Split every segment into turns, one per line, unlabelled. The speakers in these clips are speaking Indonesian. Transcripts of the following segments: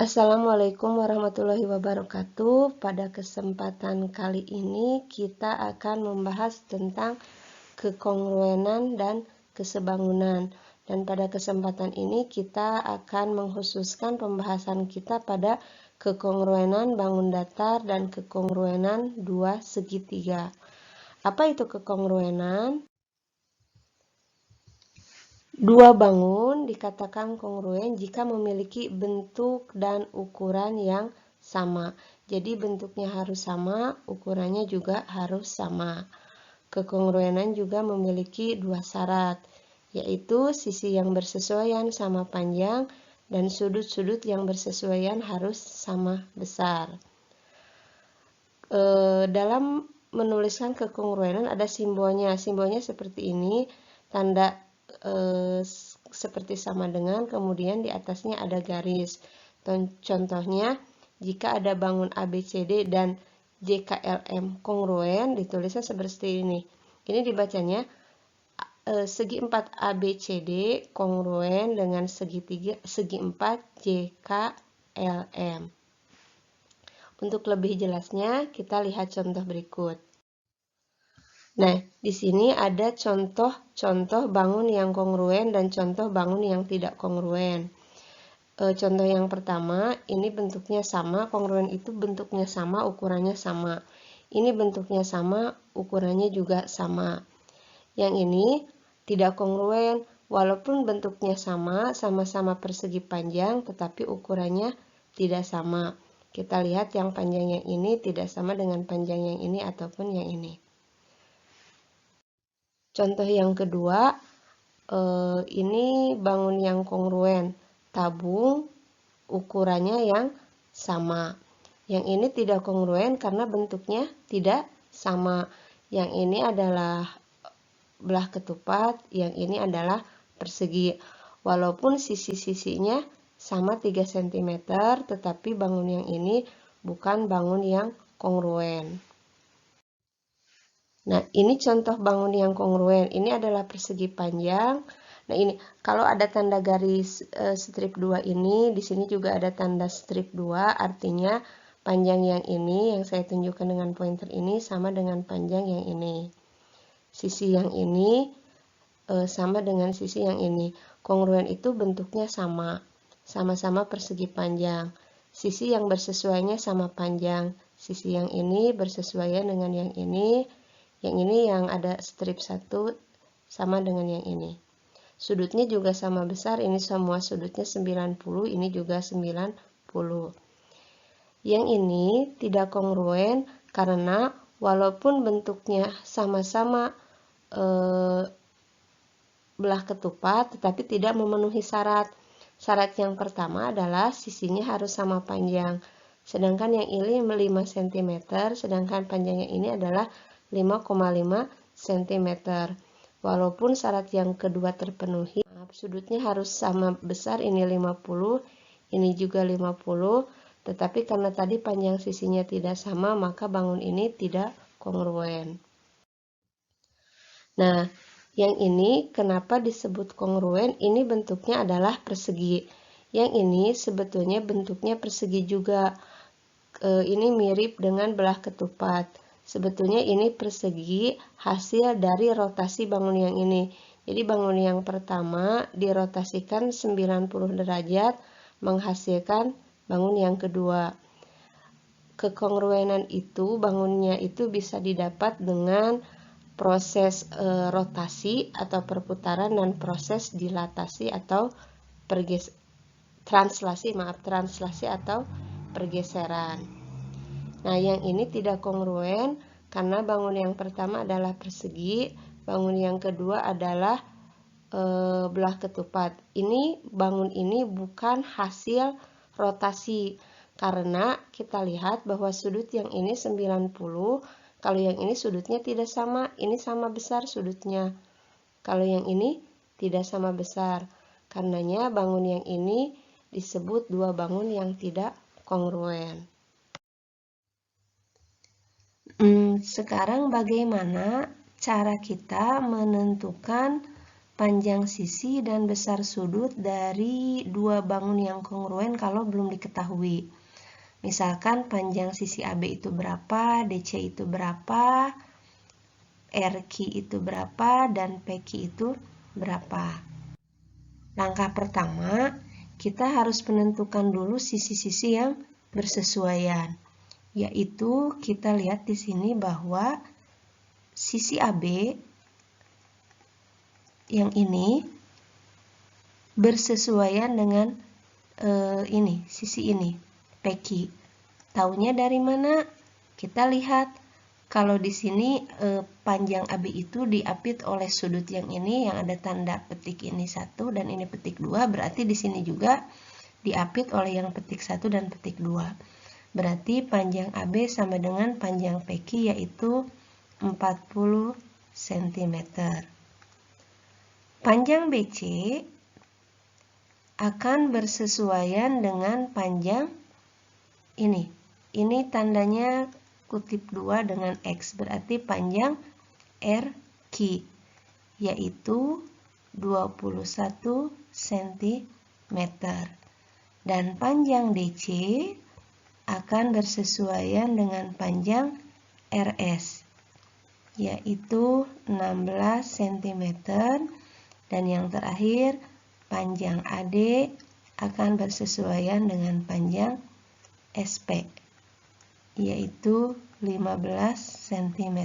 Assalamualaikum warahmatullahi wabarakatuh. Pada kesempatan kali ini kita akan membahas tentang kekongruenan dan kesebangunan. Dan pada kesempatan ini kita akan mengkhususkan pembahasan kita pada kekongruenan bangun datar dan kekongruenan dua segitiga. Apa itu kekongruenan? Dua bangun dikatakan kongruen jika memiliki bentuk dan ukuran yang sama. Jadi bentuknya harus sama, ukurannya juga harus sama. Kekongruenan juga memiliki dua syarat, yaitu sisi yang bersesuaian sama panjang dan sudut-sudut yang bersesuaian harus sama besar. Dalam menuliskan kekongruenan ada simbolnya. Simbolnya seperti ini, tanda seperti sama dengan, kemudian di atasnya ada garis. Contohnya, jika ada bangun ABCD dan JKLM kongruen, ditulisnya seperti ini. Ini dibacanya segi 4 ABCD kongruen dengan segi 4 JKLM. Untuk lebih jelasnya, kita lihat contoh berikut. Nah, di sini ada contoh-contoh bangun yang kongruen dan contoh bangun yang tidak kongruen. Contoh yang pertama, ini bentuknya sama, kongruen itu bentuknya sama, ukurannya sama. Ini bentuknya sama, ukurannya juga sama. Yang ini tidak kongruen, walaupun bentuknya sama, sama-sama persegi panjang, tetapi ukurannya tidak sama. Kita lihat yang panjang yang ini tidak sama dengan panjang yang ini ataupun yang ini. Contoh yang kedua, ini bangun yang kongruen, tabung ukurannya yang sama. Yang ini tidak kongruen karena bentuknya tidak sama. Yang ini adalah belah ketupat, yang ini adalah persegi. Walaupun sisi-sisinya sama 3 cm, tetapi bangun yang ini bukan bangun yang kongruen. Nah, ini contoh bangun yang kongruen. Ini adalah persegi panjang. Nah, ini kalau ada tanda garis strip 2 ini, di sini juga ada tanda strip 2, artinya panjang yang ini yang saya tunjukkan dengan pointer ini sama dengan panjang yang ini. Sisi yang ini sama dengan sisi yang ini. Kongruen itu bentuknya sama, sama-sama persegi panjang. Sisi yang bersesuaiannya sama panjang. Sisi yang ini bersesuaian dengan yang ini. Yang ini yang ada strip 1 sama dengan yang ini. Sudutnya juga sama besar, ini semua sudutnya 90, ini juga 90. Yang ini tidak kongruen karena walaupun bentuknya sama-sama belah ketupat, tetapi tidak memenuhi syarat. Syarat yang pertama adalah sisinya harus sama panjang. Sedangkan yang ini 5 cm, sedangkan panjangnya ini adalah 5,5 cm. Walaupun syarat yang kedua terpenuhi, sudutnya harus sama besar, ini 50, ini juga 50, tetapi karena tadi panjang sisinya tidak sama, maka bangun ini tidak kongruen. Nah, yang ini kenapa disebut kongruen? Ini bentuknya adalah persegi. Yang ini sebetulnya bentuknya persegi juga. Ini mirip dengan belah ketupat. Sebetulnya ini persegi hasil dari rotasi bangun yang ini. Jadi bangun yang pertama dirotasikan 90 derajat menghasilkan bangun yang kedua. Kekongruenan itu, bangunnya itu bisa didapat dengan proses rotasi atau perputaran dan proses dilatasi atau translasi atau pergeseran. Nah, yang ini tidak kongruen karena bangun yang pertama adalah persegi, bangun yang kedua adalah belah ketupat. Ini bangun ini bukan hasil rotasi karena kita lihat bahwa sudut yang ini 90, kalau yang ini sudutnya tidak sama, ini sama besar sudutnya. Kalau yang ini tidak sama besar. Karenanya bangun yang ini disebut dua bangun yang tidak kongruen. Sekarang bagaimana cara kita menentukan panjang sisi dan besar sudut dari dua bangun yang kongruen kalau belum diketahui. Misalkan panjang sisi AB itu berapa, DC itu berapa, RQ itu berapa, dan PQ itu berapa. Langkah pertama, kita harus menentukan dulu sisi-sisi yang bersesuaian. Yaitu kita lihat di sini bahwa sisi AB yang ini bersesuaian dengan sisi ini, PQ. Taunya dari mana? Kita lihat kalau di sini panjang AB itu diapit oleh sudut yang ini yang ada tanda petik ini 1 dan ini petik 2, berarti di sini juga diapit oleh yang petik 1 dan petik 2. Berarti panjang AB sama dengan panjang PQ yaitu 40 cm. Panjang BC akan bersesuaian dengan panjang ini. Ini tandanya kutip 2 dengan X, berarti panjang RQ yaitu 21 cm. Dan panjang DC akan bersesuaian dengan panjang RS yaitu 16 cm. Dan yang terakhir panjang AD akan bersesuaian dengan panjang SP yaitu 15 cm.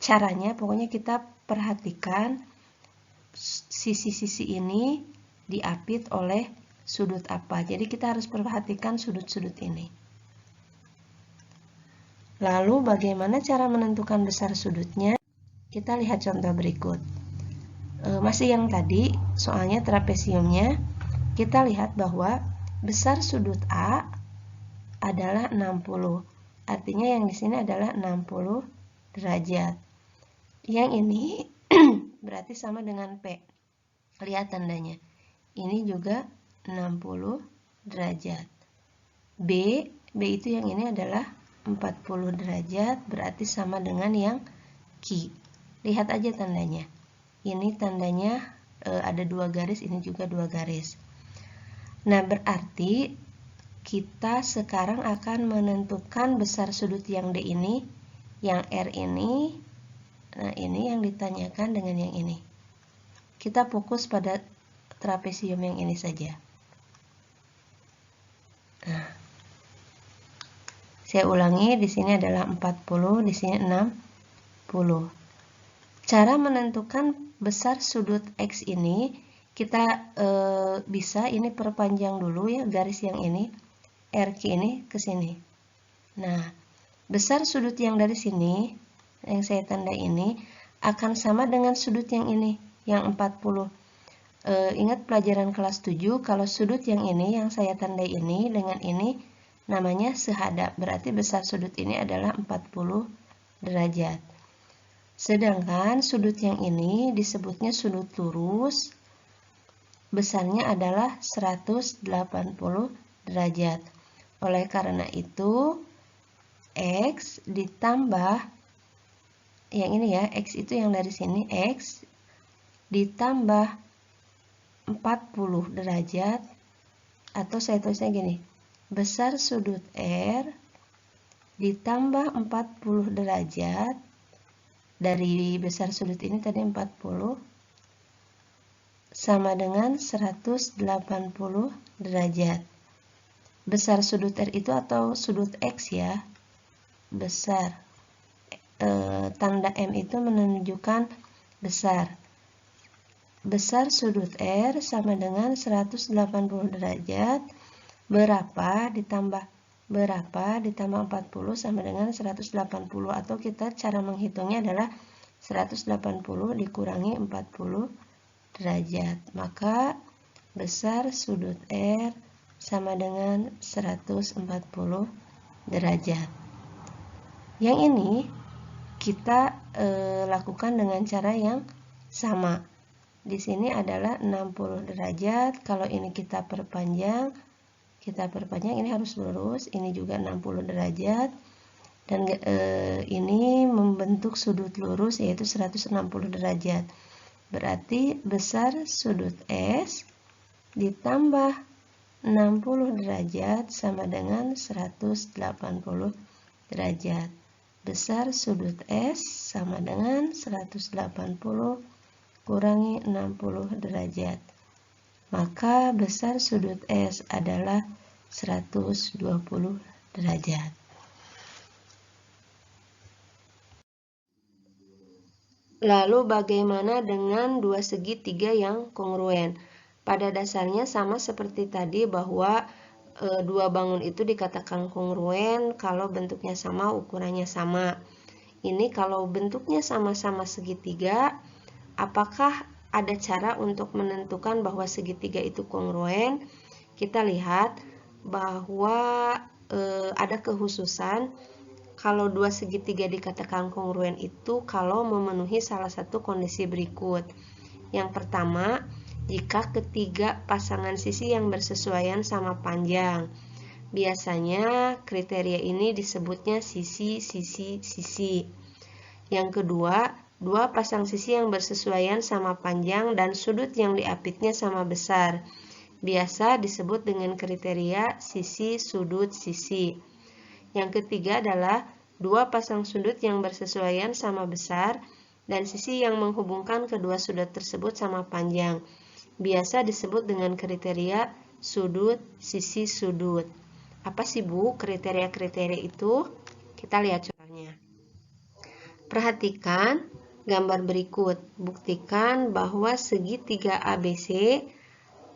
Caranya pokoknya kita perhatikan sisi-sisi ini diapit oleh sudut apa. Jadi kita harus perhatikan sudut-sudut ini. Lalu bagaimana cara menentukan besar sudutnya? Kita lihat contoh berikut. Masih yang tadi, soalnya trapesiumnya, kita lihat bahwa besar sudut A adalah 60. Artinya yang di sini adalah 60 derajat. Yang ini berarti sama dengan P. Lihat tandanya. Ini juga 60 derajat. B itu yang ini adalah 40 derajat, berarti sama dengan yang Q. Lihat aja tandanya. Ini tandanya ada 2 garis, ini juga 2 garis. Nah, berarti kita sekarang akan menentukan besar sudut yang D ini, yang R ini. Nah, ini yang ditanyakan dengan yang ini. Kita fokus pada trapesium yang ini saja. Nah, saya ulangi, di sini adalah 40, di sini 60. Cara menentukan besar sudut X ini, kita bisa ini perpanjang dulu ya garis yang ini, RQ ini ke sini. Nah, besar sudut yang dari sini, yang saya tanda ini, akan sama dengan sudut yang ini, yang 40. Ingat pelajaran kelas 7, kalau sudut yang ini, yang saya tandai ini, dengan ini, namanya sehadap. Berarti besar sudut ini adalah 40 derajat. Sedangkan sudut yang ini disebutnya sudut lurus, besarnya adalah 180 derajat. Oleh karena itu, X ditambah, yang ini ya, X itu yang dari sini, X ditambah 40 derajat, atau saya tulisnya gini, besar sudut R ditambah 40 derajat, dari besar sudut ini tadi 40, sama dengan 180 derajat. Besar sudut R itu atau sudut X ya, besar. Tanda M itu menunjukkan besar. Besar sudut R sama dengan 180 derajat, berapa ditambah 40 sama dengan 180, atau kita cara menghitungnya adalah 180 dikurangi 40 derajat. Maka besar sudut R sama dengan 140 derajat. Yang ini kita lakukan dengan cara yang sama. Di sini adalah 60 derajat. Kalau ini kita perpanjang ini harus lurus, ini juga 60 derajat, dan ini membentuk sudut lurus yaitu 160 derajat. Berarti besar sudut S ditambah 60 derajat sama dengan 180 derajat. Besar sudut S sama dengan 180 kurangi 60 derajat. Maka besar sudut S adalah 120 derajat. Lalu bagaimana dengan dua segitiga yang kongruen? Pada dasarnya sama seperti tadi bahwa dua bangun itu dikatakan kongruen kalau bentuknya sama, ukurannya sama. Ini kalau bentuknya sama-sama segitiga, apakah ada cara untuk menentukan bahwa segitiga itu kongruen? Kita lihat bahwa ada kekhususan kalau dua segitiga dikatakan kongruen itu kalau memenuhi salah satu kondisi berikut. Yang pertama, jika ketiga pasangan sisi yang bersesuaian sama panjang. Biasanya kriteria ini disebutnya sisi-sisi-sisi. Yang kedua, dua pasang sisi yang bersesuaian sama panjang dan sudut yang diapitnya sama besar. Biasa disebut dengan kriteria sisi-sudut-sisi. Yang ketiga adalah dua pasang sudut yang bersesuaian sama besar dan sisi yang menghubungkan kedua sudut tersebut sama panjang. Biasa disebut dengan kriteria sudut, sisi, sudut. Apa sih Bu kriteria-kriteria itu? Kita lihat contohnya. Perhatikan gambar berikut. Buktikan bahwa segitiga ABC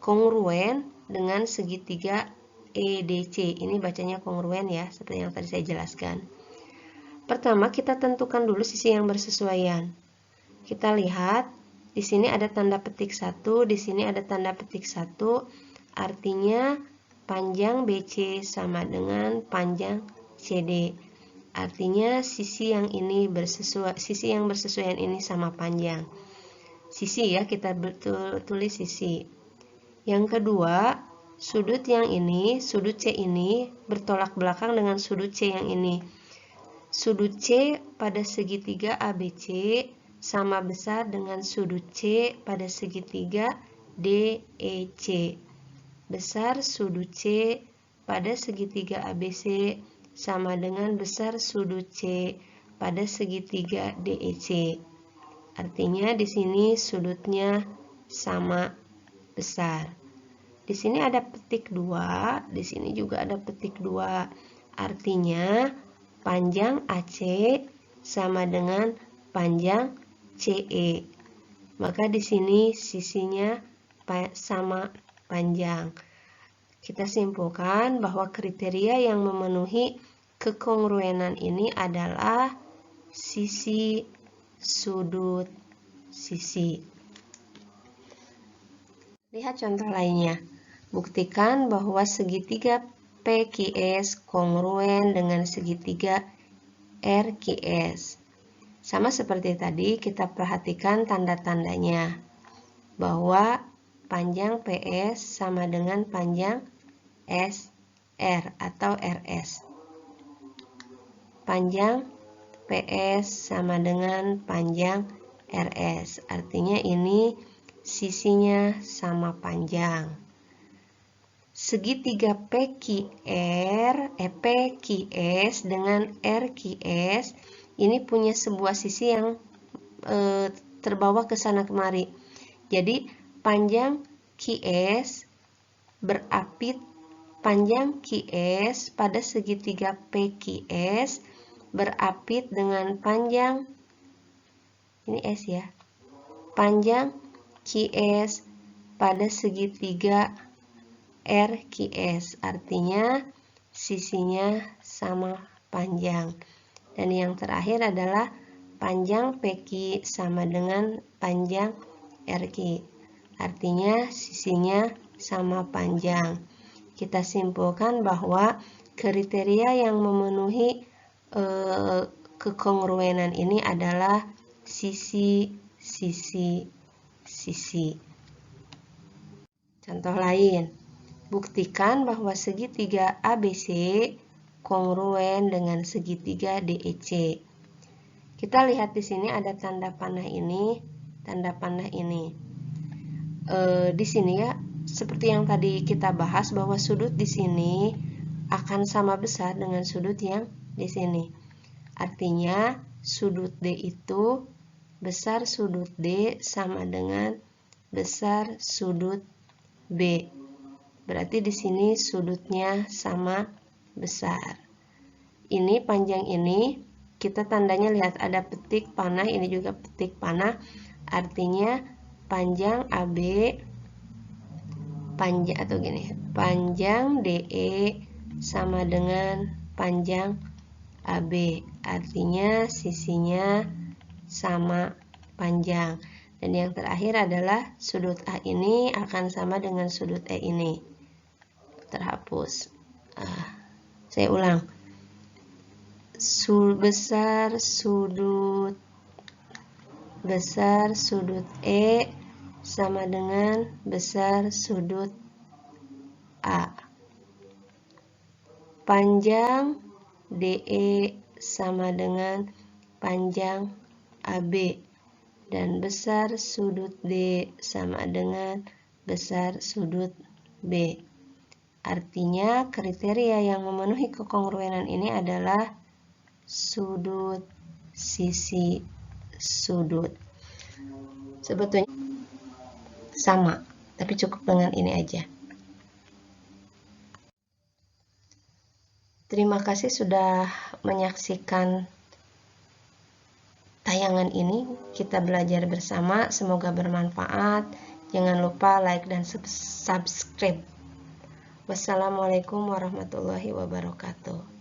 kongruen dengan segitiga EDC. Ini bacanya kongruen ya, seperti yang tadi saya jelaskan. Pertama, kita tentukan dulu sisi yang bersesuaian. Kita lihat, di sini ada tanda petik 1, di sini ada tanda petik 1, artinya panjang BC sama dengan panjang CD. Artinya sisi yang bersesuaian ini sama panjang. Sisi ya, kita tulis sisi. Yang kedua, sudut yang ini, sudut C ini bertolak belakang dengan sudut C yang ini. Sudut C pada segitiga ABC sama besar dengan sudut C pada segitiga DEC. Besar sudut C pada segitiga ABC sama dengan besar sudut C pada segitiga DEC. Artinya di sini sudutnya sama besar. Di sini ada petik 2, di sini juga ada petik 2. Artinya panjang AC sama dengan panjang CE. Maka di sini sisinya sama panjang. Kita simpulkan bahwa kriteria yang memenuhi kekongruenan ini adalah sisi, sudut, sisi. Lihat contoh lainnya. Buktikan bahwa segitiga PQS kongruen dengan segitiga RQS. Sama seperti tadi, kita perhatikan tanda-tandanya. Bahwa panjang PS sama dengan panjang SR atau RS. Panjang PS sama dengan panjang RS. Artinya ini sisinya sama panjang. Segitiga PQS dengan RQS ini punya sebuah sisi yang terbawa ke sana kemari. Jadi panjang QS berapit panjang QS pada segitiga PQS berapit dengan panjang ini S ya. Panjang QS pada segitiga RQS, artinya sisinya sama panjang. Dan yang terakhir adalah panjang PQ sama dengan panjang RQ, artinya sisinya sama panjang. Kita simpulkan bahwa kriteria yang memenuhi kekongruenan ini adalah sisi, sisi, sisi. Contoh lain, buktikan bahwa segitiga ABC kongruen dengan segitiga DEC. Kita lihat di sini ada tanda panah ini. tanda panah ini. Di sini ya, seperti yang tadi kita bahas bahwa sudut di sini akan sama besar dengan sudut yang di sini. Artinya sudut D itu besar sudut D sama dengan besar sudut B. Berarti di sini sudutnya sama besar. Ini panjang ini kita tandanya lihat ada petik panah, ini juga petik panah. Artinya panjang AB panjang DE sama dengan panjang AB. Artinya sisinya sama panjang. Dan yang terakhir adalah sudut A ini akan sama dengan sudut E ini. Terhapus. Saya ulang. Besar sudut E sama dengan besar sudut A. Panjang DE sama dengan panjang AB. Dan besar sudut D sama dengan besar sudut B. Artinya kriteria yang memenuhi kekongruenan ini adalah sudut, sisi, sudut. Sebetulnya sama, tapi cukup dengan ini aja. Terima kasih sudah menyaksikan tayangan ini. Kita belajar bersama, semoga bermanfaat. Jangan lupa like dan subscribe. Wassalamualaikum warahmatullahi wabarakatuh.